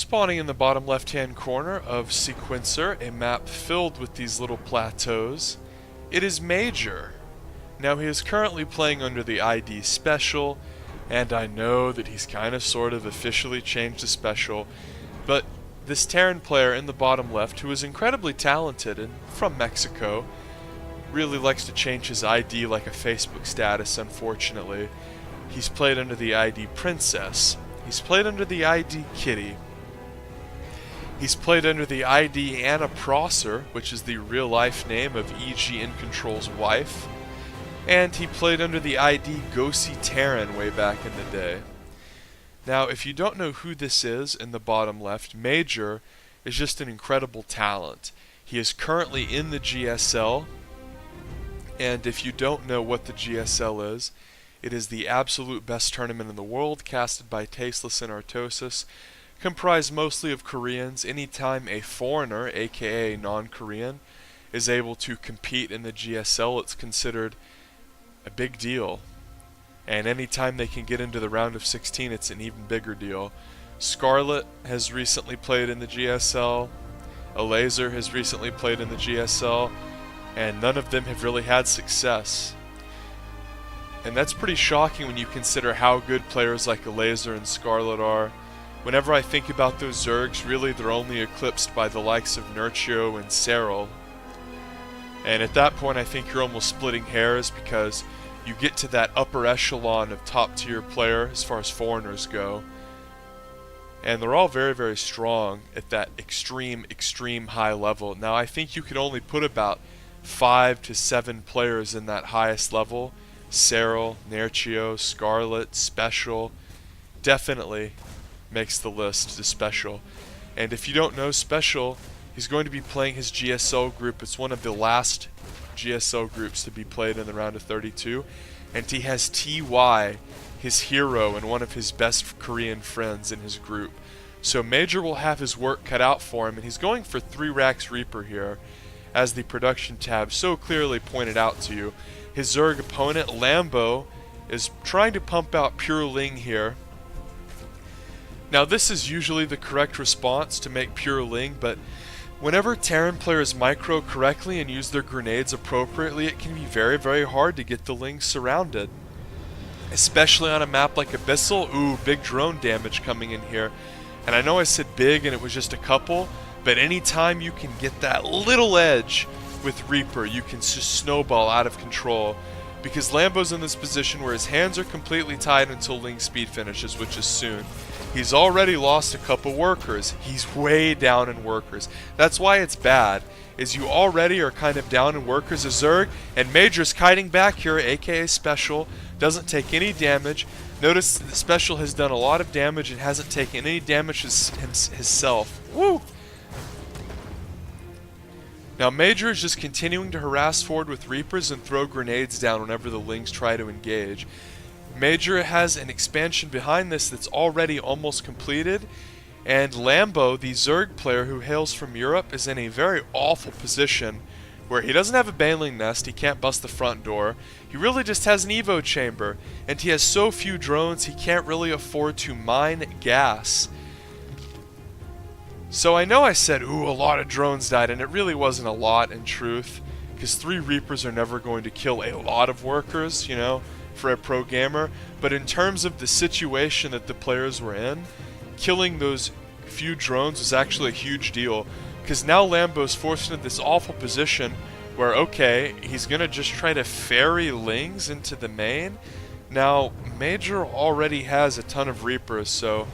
Spawning in the bottom left-hand corner of Sequencer, a map filled with these little plateaus, it is Major. Now he is currently playing under the ID Special, and I know that he's kind of sort of officially changed to Special, but this Terran player in the bottom left, who is incredibly talented and from Mexico, really likes to change his ID like a Facebook status, unfortunately. He's played under the ID Princess. He's played under the ID Kitty. He's played under the ID Anna Prosser, which is the real-life name of E.G. In Control's wife. And he played under the ID Gosi Terran way back in the day. Now, if you don't know who this is in the bottom left, Major is just an incredible talent. He is currently in the GSL, and if you don't know what the GSL is, it is the absolute best tournament in the world, casted by Tasteless and Artosis, comprised mostly of Koreans. Anytime a foreigner, aka non-Korean, is able to compete in the GSL, it's considered a big deal. And anytime they can get into the round of 16, it's an even bigger deal. Scarlet has recently played in the GSL. Alazer has recently played in the GSL. And none of them have really had success. And that's pretty shocking when you consider how good players like Alazer and Scarlet are. Whenever I think about those Zergs, really they're only eclipsed by the likes of Nurchio and Serral. And at that point I think you're almost splitting hairs, because you get to that upper echelon of top tier player as far as foreigners go. And they're all very, very strong at that extreme high level. Now I think you can only put about 5 to 7 players in that highest level. Serral, Nurchio, Scarlet, Special, definitely makes the list to Special. And if you don't know Special, he's going to be playing his GSL group. It's one of the last GSL groups to be played in the round of 32. And he has TY, his hero, and one of his best Korean friends in his group. So Major will have his work cut out for him, and he's going for 3 Racks Reaper here, as the production tab so clearly pointed out to you. His Zerg opponent, Lambo, is trying to pump out Pure Ling here. Now this is usually the correct response, to make Pure Ling, but whenever Terran players micro correctly and use their grenades appropriately, it can be very, very hard to get the Lings surrounded. Especially on a map like Abyssal. Ooh, big drone damage coming in here. And I know I said big and it was just a couple, but anytime you can get that little edge with Reaper, you can just snowball out of control. Because Lambo's in this position where his hands are completely tied until Ling speed finishes, which is soon. He's already lost a couple workers. He's way down in workers. That's why it's bad, is you already are kind of down in workers as Zerg, and Major's kiting back here, aka Special, doesn't take any damage. Notice that Special has done a lot of damage and hasn't taken any damage himself. Woo! Now Major is just continuing to harass forward with Reapers and throw grenades down whenever the Lings try to engage. Major has an expansion behind this that's already almost completed, and Lambo, the Zerg player who hails from Europe, is in a very awful position where he doesn't have a Baneling Nest, he can't bust the front door, he really just has an Evo chamber, and he has so few drones he can't really afford to mine gas. So I know I said, ooh, a lot of drones died, and it really wasn't a lot in truth, because 3 Reapers are never going to kill a lot of workers, you know, for a pro gamer. But in terms of the situation that the players were in, killing those few drones was actually a huge deal, because now Lambo's forced into this awful position where, okay, he's going to just try to ferry Lings into the main. Now, Major already has a ton of Reapers, so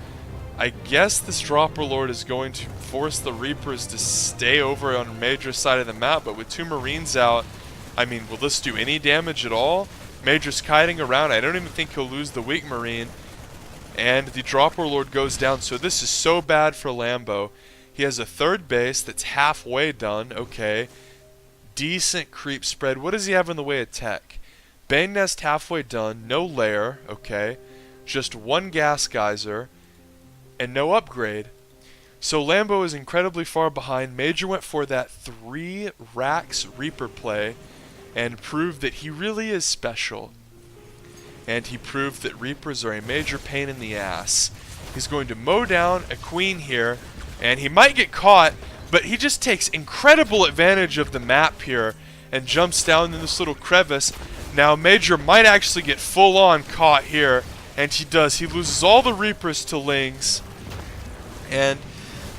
I guess this Dropper Lord is going to force the Reapers to stay over on Major's side of the map, but with 2 Marines out, I mean, will this do any damage at all? Major's kiting around, I don't even think he'll lose the weak Marine, and the Dropper Lord goes down, so this is so bad for Lambo. He has a 3rd base that's halfway done, okay. Decent creep spread. What does he have in the way of tech? Bane Nest halfway done, no lair, okay. Just 1 gas geyser, and no upgrade. So Lambo is incredibly far behind. Major went for that 3 Racks Reaper play and proved that he really is special. And he proved that Reapers are a major pain in the ass. He's going to mow down a queen here, and he might get caught, but he just takes incredible advantage of the map here and jumps down in this little crevice. Now Major might actually get full on caught here, and he does. He loses all the Reapers to Lings, and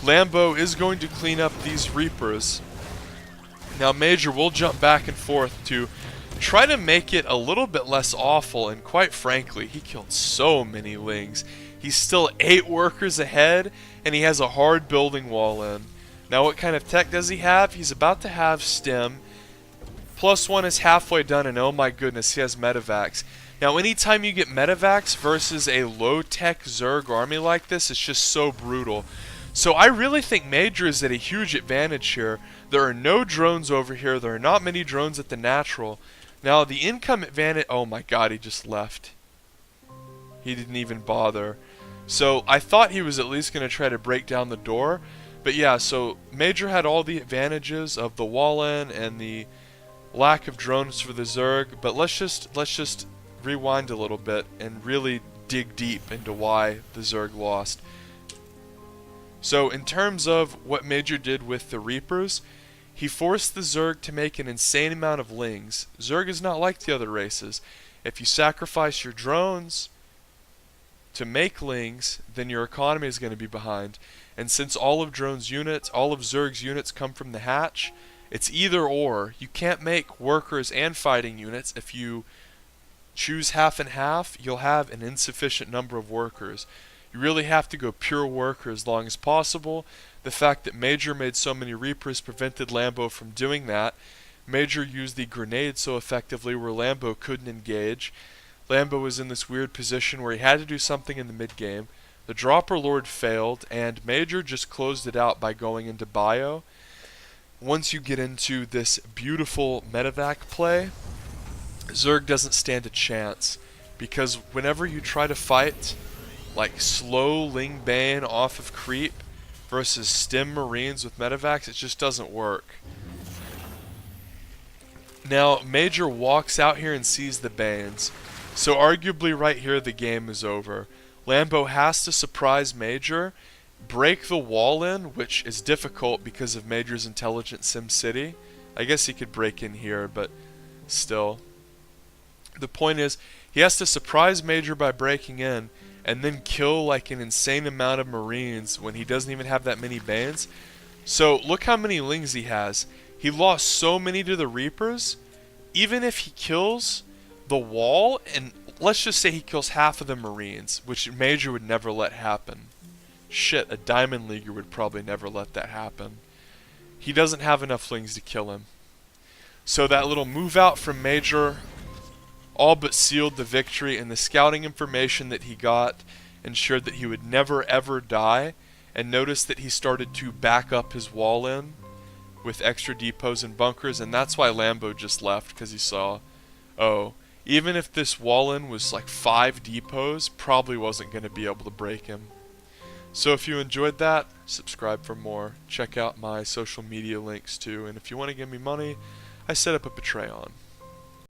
Lambo is going to clean up these Reapers. Now Major will jump back and forth to try to make it a little bit less awful, and quite frankly, he killed so many Lings. He's still 8 workers ahead, and he has a hard building wall in. Now what kind of tech does he have? He's about to have Stim. +1 is halfway done, and oh my goodness, he has Medivacs. Now anytime you get Medivacs versus a low-tech Zerg army like this, it's just so brutal. So I really think Major is at a huge advantage here. There are no drones over here. There are not many drones at the natural. Now the income advantage... Oh my god, he just left. He didn't even bother. So I thought he was at least going to try to break down the door. But yeah, so Major had all the advantages of the wall-in and the lack of drones for the Zerg. But let's just rewind a little bit and really dig deep into why the Zerg lost. So in terms of what Major did with the Reapers, he forced the Zerg to make an insane amount of Lings. Zerg is not like the other races. If you sacrifice your drones to make Lings, then your economy is going to be behind. And since all of Zerg's units come from the hatch, it's either or. You can't make workers and fighting units. If you choose half and half, you'll have an insufficient number of workers. You really have to go pure worker as long as possible. The fact that Major made so many Reapers prevented Lambo from doing that. Major used the grenade so effectively where Lambo couldn't engage. Lambo was in this weird position where he had to do something in the mid-game. The Dropper Lord failed, and Major just closed it out by going into bio. Once you get into this beautiful Medivac play, Zerg doesn't stand a chance, because whenever you try to fight like slow Ling Bane off of creep versus Stim Marines with Medivacs, it just doesn't work. Now Major walks out here and sees the Banes, so arguably right here the game is over. Lambo has to surprise Major, break the wall in, which is difficult because of Major's intelligent SimCity. I guess he could break in here, but still. The point is, he has to surprise Major by breaking in, and then kill like an insane amount of Marines when he doesn't even have that many Banes. So look how many Lings he has. He lost so many to the Reapers. Even if he kills the wall, and let's just say he kills half of the Marines, which Major would never let happen. Shit, a Diamond Leaguer would probably never let that happen. He doesn't have enough Lings to kill him. So that little move out from Major all but sealed the victory, and the scouting information that he got ensured that he would never ever die. And notice that he started to back up his wall in with extra depots and bunkers, and that's why Lambo just left, because he saw, oh, even if this wall in was like 5 depots, probably wasn't going to be able to break him. So if you enjoyed that, subscribe for more. Check out my social media links too, and if you want to give me money, I set up a Patreon.